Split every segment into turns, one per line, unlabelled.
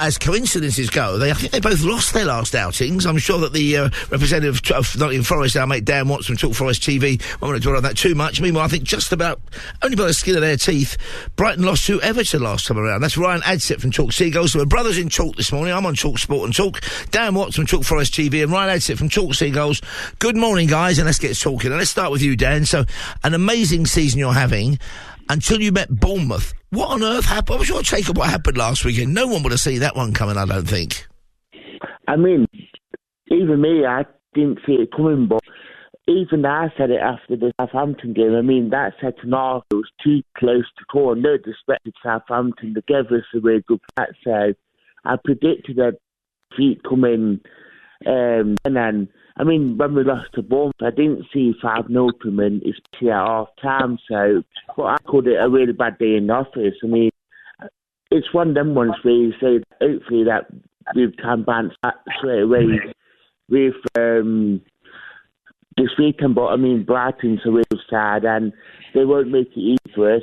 as coincidences go, I think they both lost their last outings. I'm sure that the representative of Nottingham Forest, our mate Dan Watts from Talk Forest TV, I won't dwell on that too much. Meanwhile, I think just about, only by the skin of their teeth, Brighton lost to Everton last time around. That's Ryan Adsett from Talk Seagulls. So we're brothers in Talk this morning. I'm on Talk Sport and Talk. Dan Watts from Talk Forest TV and Ryan Adsett from Talk Seagulls. Good morning, guys, and let's get talking. And let's start with you, Dan. So, an amazing season you're having until you met Bournemouth. What on earth happened? What was your take on what happened last weekend? No one would have seen that one coming, I don't think.
I mean, even me, I didn't see it coming, but even I said it after the Southampton game. I mean, that second half was too close to call. No disrespect to Southampton, they gave us a really good match. So I predicted a defeat coming, and then, I mean, when we lost to Bournemouth, I didn't see 5-0 coming, especially at half-time, so but I called it a really bad day in the office. I mean, it's one of them ones where you say, hopefully, that we can bounce back straight away with this weekend, but I mean, Brighton's a real side, and they won't make it easy for us.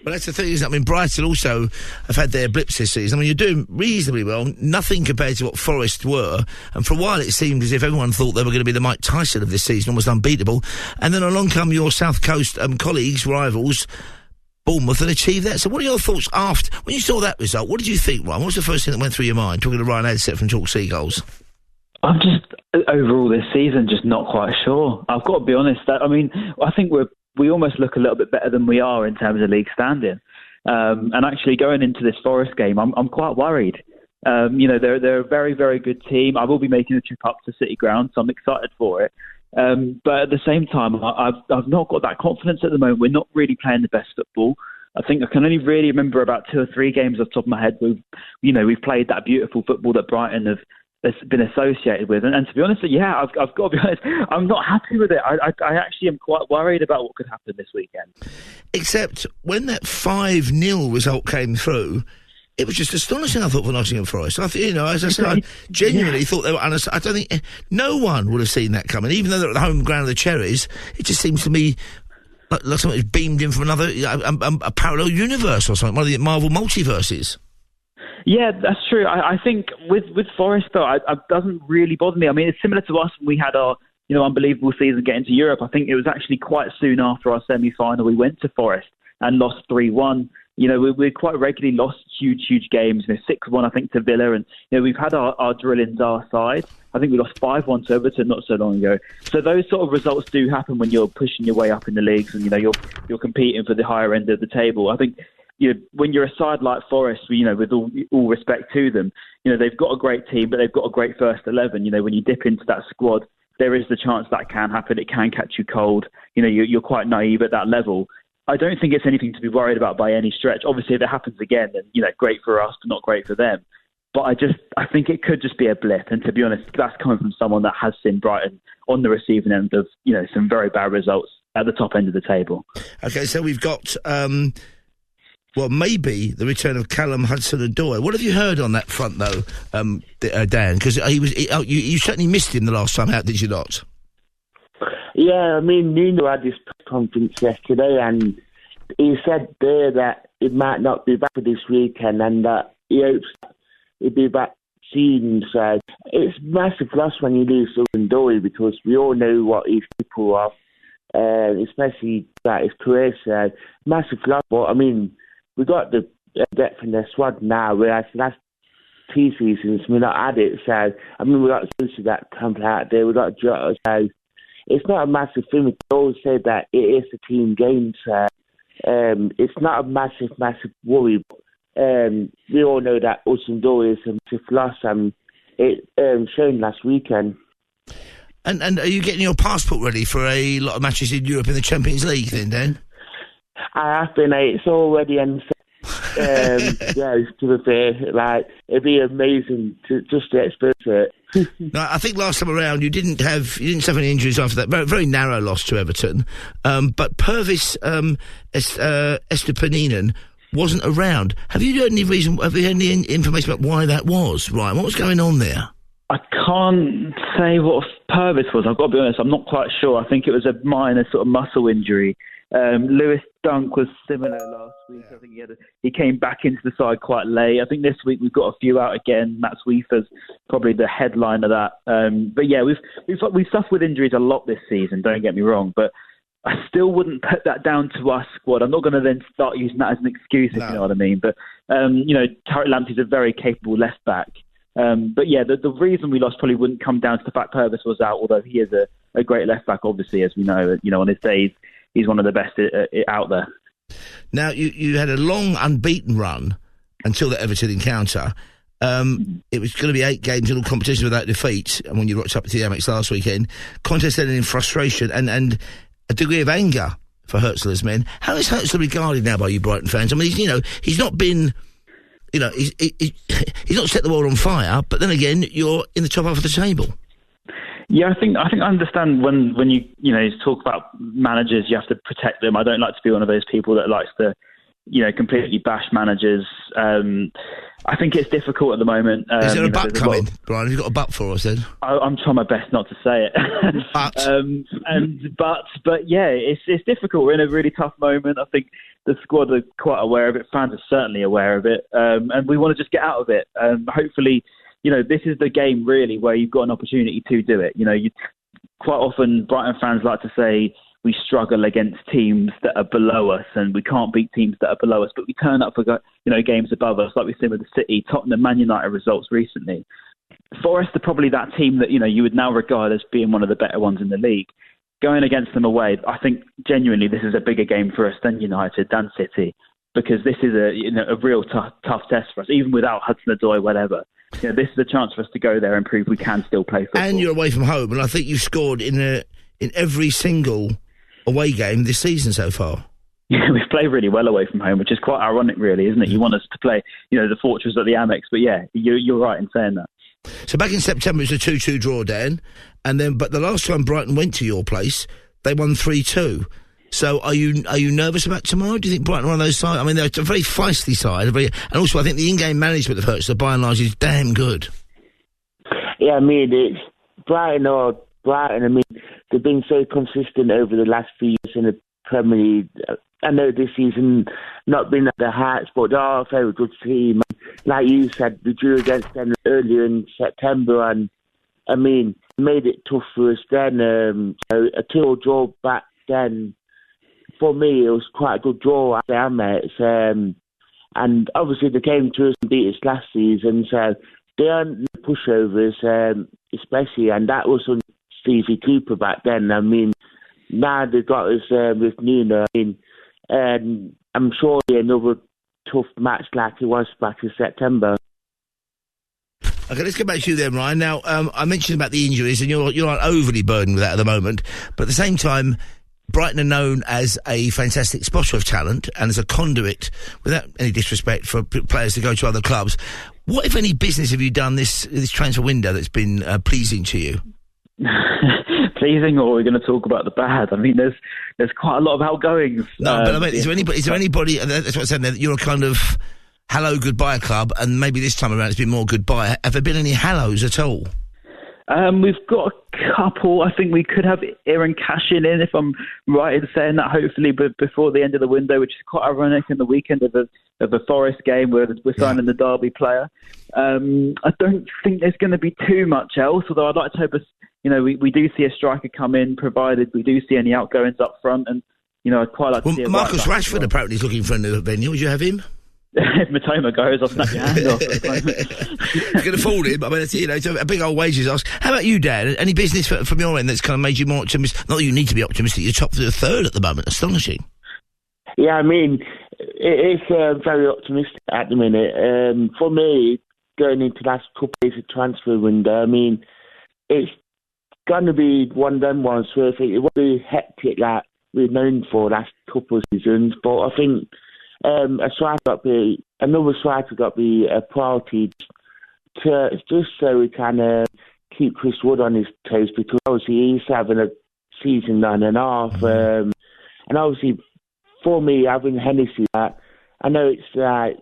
But that's the thing, isn't it? I mean, Brighton also have had their blips this season. I mean, you're doing reasonably well, nothing compared to what Forest were. And for a while it seemed as if everyone thought they were going to be the Mike Tyson of this season, almost unbeatable. And then along come your South Coast colleagues, rivals, Bournemouth, and achieved that. So what are your thoughts after, when you saw that result, what did you think, Ryan? What was the first thing that went through your mind, talking to Ryan Adsett from Talk Seagulls?
I'm just, overall this season, just not quite sure. I've got to be honest. I mean, I think we almost look a little bit better than we are in terms of league standing. And actually going into this Forest game, I'm quite worried. They're a very, very good team. I will be making a trip up to City Ground, so I'm excited for it. But at the same time, I've not got that confidence at the moment. We're not really playing the best football. I think I can only really remember about 2 or 3 games off the top of my head. We've played that beautiful football that Brighton have been associated with, and to be honest, I've got to be honest, I'm not happy with it. I actually am quite worried about what could happen this weekend. Except
when that 5-0 result came through, it was just astonishing, I thought, for Nottingham Forest. I think, as I said, I genuinely thought they were I don't think no one would have seen that coming, even though they're at the home ground of the Cherries. It just seems to me like something was beamed in from another a parallel universe or something, one of the Marvel multiverses.
Yeah, that's true. I think with Forest, though, it doesn't really bother me. I mean, it's similar to us when we had our unbelievable season getting to Europe. I think it was actually quite soon after our semi-final we went to Forest and lost 3-1. We quite regularly lost huge games. 6-1, I think, to Villa. And, we've had our drillings our side. I think we lost 5-1 to Everton not so long ago. So those sort of results do happen when you're pushing your way up in the leagues and, you're competing for the higher end of the table. I think when you're a side like Forest, with all respect to them, they've got a great team, but they've got a great first 11. When you dip into that squad, there is the chance that can happen. It can catch you cold. You're quite naive at that level. I don't think it's anything to be worried about by any stretch. Obviously, if it happens again, then, great for us, but not great for them. But I think it could just be a blip. And to be honest, that's coming from someone that has seen Brighton on the receiving end of, some very bad results at the top end of the table.
Okay, so we've got... maybe the return of Callum Hudson-Odoi. What have you heard on that front, though, Dan? Because you certainly missed him the last time out, did you not?
Yeah, I mean, Nuno had his press conference yesterday, and he said there that he might not be back for this weekend, and that he hopes he'll be back soon. So it's massive loss when you lose Hudson-Odoi, because we all know what he's capable of, especially that his career. So massive loss. But I mean, we got the depth in the squad now, whereas last 2 seasons we not had it. So, I mean, we got Sosa that come out there, we got Jota. So, it's not a massive thing. We always say that it is a team game. So, it's not a massive worry. But, we all know that Hudson-Odoi is a massive loss, and it shown last weekend.
And are you getting your passport ready for a lot of matches in Europe in the Champions League then, Dan?
I have been, it's already in. To be fair, it'd be amazing to experience it.
No, I think last time around you didn't suffer any injuries after that. Very, very narrow loss to Everton, but Purvis Estupiñán wasn't around. Have you heard any information about why that was, Ryan? What was going on there?
I can't say what Purvis was. I've got to be honest, I'm not quite sure. I think it was a minor sort of muscle injury. Lewis Dunk was similar last week. I think he came back into the side quite late. I think this week we've got a few out again. Matt Sweefer's probably the headline of that. But yeah, we've suffered with injuries a lot this season. Don't get me wrong, but I still wouldn't put that down to our squad. I'm not going to then start using that as an excuse, if you know what I mean. But Tariq Lamptey's a very capable left back. But yeah, the reason we lost probably wouldn't come down to the fact Purvis was out, although he is a great left back, obviously, as we know. On his days, he's one of the best out there.
Now, you had a long unbeaten run until the Everton encounter. It was going to be 8 games in all competitions without defeat, and when you rocked up to the Amex last weekend, contest ended in frustration and a degree of anger for Herzl's men. How is Herzl regarded now by you Brighton fans? I mean, he's not been... he's not set the world on fire, but then again, you're in the top half of the table.
Yeah, I think I understand when you talk about managers, you have to protect them. I don't like to be one of those people that likes to, completely bash managers. I think it's difficult at the moment.
Is there a butt coming, Brian? Have you got a butt for us then?
I'm trying my best not to say it. But yeah, it's difficult. We're in a really tough moment. I think the squad are quite aware of it. Fans are certainly aware of it, and we want to just get out of it. Hopefully, this is the game really where you've got an opportunity to do it. Quite often Brighton fans like to say we struggle against teams that are below us and we can't beat teams that are below us, but we turn up for games above us, like we've seen with the City, Tottenham, Man United results recently. Forest are probably that team that you would now regard as being one of the better ones in the league. Going against them away, I think genuinely this is a bigger game for us than United, than City, because this is a real tough test for us, even without Hudson-Odoi, whatever. This is a chance for us to go there and prove we can still play football.
And you're away from home, and I think you've scored in every single away game this season so far.
Yeah, we've played really well away from home, which is quite ironic, really, isn't it? You want us to play, the fortress at the Amex, but yeah, you're right in saying that.
So back in September, it was a 2-2 draw, Dan, but the last time Brighton went to your place, they won 3-2. So are you nervous about tomorrow? Do you think Brighton are on those sides? I mean, they're a very feisty side, and also I think the in-game management of Hertz, by and large, is damn good.
Yeah, I mean, it's Brighton. I mean, they've been so consistent over the last few years in the Premier League. I know this season not been at the heights, but they are a very good team. Like you said, we drew against them earlier in September, and I mean, made it tough for us then. A 2-2 draw back then, for me, it was quite a good draw at the Amex. And obviously they came to us and beat us last season, so they aren't pushovers, especially, and that was on Stevie Cooper back then. I mean, now they've got us with Nuno. I mean, I'm sure it'll be another tough match like it was back in September.
Okay, let's get back to you then, Ryan. Now, I mentioned about the injuries, and you're not overly burdened with that at the moment, but at the same time, Brighton are known as a fantastic spotter of talent and as a conduit, without any disrespect, for players to go to other clubs. What, if any, business have you done this transfer window that's been pleasing to you?
Pleasing, or are we going to talk about the bad? I mean, there's quite a lot of outgoings.
No, but I mean, is there anybody? That's what I'm saying. That you're a kind of hello goodbye club, and maybe this time around it's been more goodbye. Have there been any hellos at all?
We've got a couple. I think we could have Aaron cashing in, if I'm right in saying that, hopefully, but before the end of the window, which is quite ironic in the weekend of the Forest game where we're signing the Derby player. I don't think there's going to be too much else, although I'd like to hope we do see a striker come in, provided we do see any outgoings up front, and I'd quite like to see
Marcus Rashford apparently is looking for a new venue. Would you have him?
If Matoma goes, I'll snap your hand off.
You can afford him. I mean, it's a big old wages ask. How about you, Dan? Any business from your end that's kind of made you more optimistic? Not that you need to be optimistic. You're top of the third at the moment. Astonishing.
Yeah, I mean, it's very optimistic at the minute. For me, going into the last couple of days of transfer window, I mean, it's going to be one of them ones where I think it won't be hectic like we've known for the last couple of seasons, but I think another striker got to be a priority just so we can keep Chris Wood on his toes, because obviously he's having a season 9.5, and obviously for me having Hennessy, I know it's like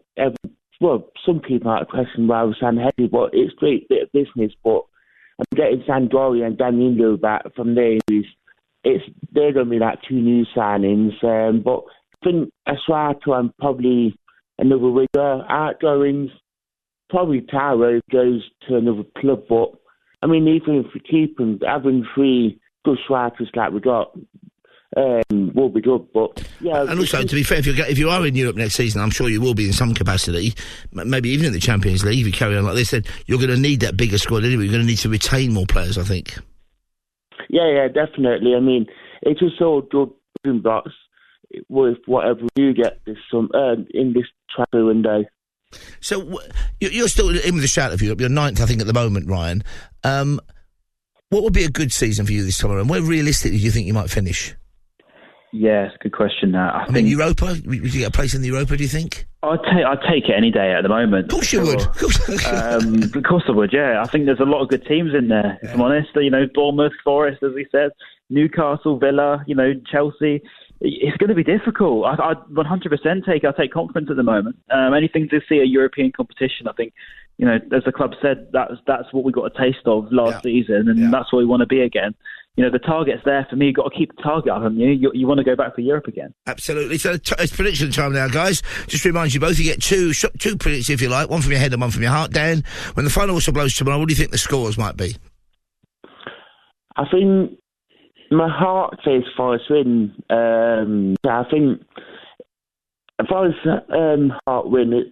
some people might question why I was saying Hennessy, but it's a great bit of business. But I'm getting Sandori and Danilo back from there. they're going to be like 2 new signings. But I think Asuato and probably another winger. Outgoings, probably Taro goes to another club. But, I mean, even if we keep them, having 3 good strikers like we got will be good. But, yeah.
And also, to be fair, if you are in Europe next season, I'm sure you will be in some capacity, maybe even in the Champions League, if you carry on like this, then you're going to need that bigger squad anyway. You're going to need to retain more players, I think.
Yeah, definitely. I mean, it's just all good building blocks with whatever you get this in this transfer window.
So you're still in with the shout of Europe. You're 9th, I think, at the moment, Ryan. What would be a good season for you this time around? Where realistically do you think you might finish?
Yeah, it's a good question.
I mean, Europa? Would you get a place in the Europa, do you think?
I'd take it any day at the moment.
Of course you would.
Of course I would, yeah. I think there's a lot of good teams in there, if I'm honest. Bournemouth, Forest, as we said, Newcastle, Villa, Chelsea. It's going to be difficult. I'd 100% take confidence at the moment. Anything to see a European competition, I think, as the club said, that's what we got a taste of last season, and that's what we want to be again. The target's there for me. You've got to keep the target up, haven't you? You want to go back for Europe again.
Absolutely. So it's prediction time now, guys. Just to remind you both, you get two predictions if you like, one from your head and one from your heart. Dan, when the final whistle blows tomorrow, what do you think the scores might be?
I think my heart says Forest win. I think if Forest heart win, it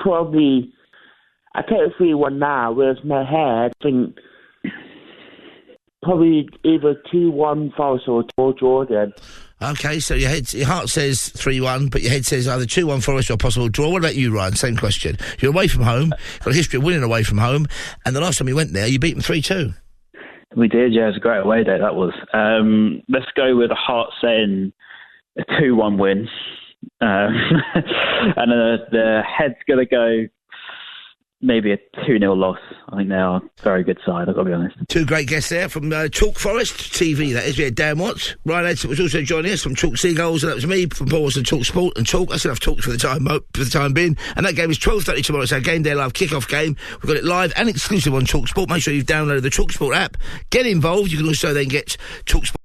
probably... I take a 3-1 now, whereas my head, I think... Probably either 2-1 Forest or 2-4 draw then.
Okay, so your heart says 3-1, but your head says either 2-1 Forest or a possible draw. What about you, Ryan? Same question. You're away from home, got a history of winning away from home, and the last time you went there, you beat them 3-2.
We did, yeah. It was a great away day, that was. Let's go with a heart saying a 2-1 win. And the head's going to go... maybe a 2-0 loss. I think they are a very good side, I've got to be honest. 2 great guests there from Talk Forest TV, that is. We had Dan Watts. Ryan Edson was also joining us from Talk Seagulls, and that was me from Paul's and Talk Sport and Talk. That's enough talk for the time being. And that game is 12:30 tomorrow. It's our game day live kickoff game. We've got it live and exclusive on Talk Sport. Make sure you've downloaded the Talk Sport app. Get involved. You can also then get Talk Sport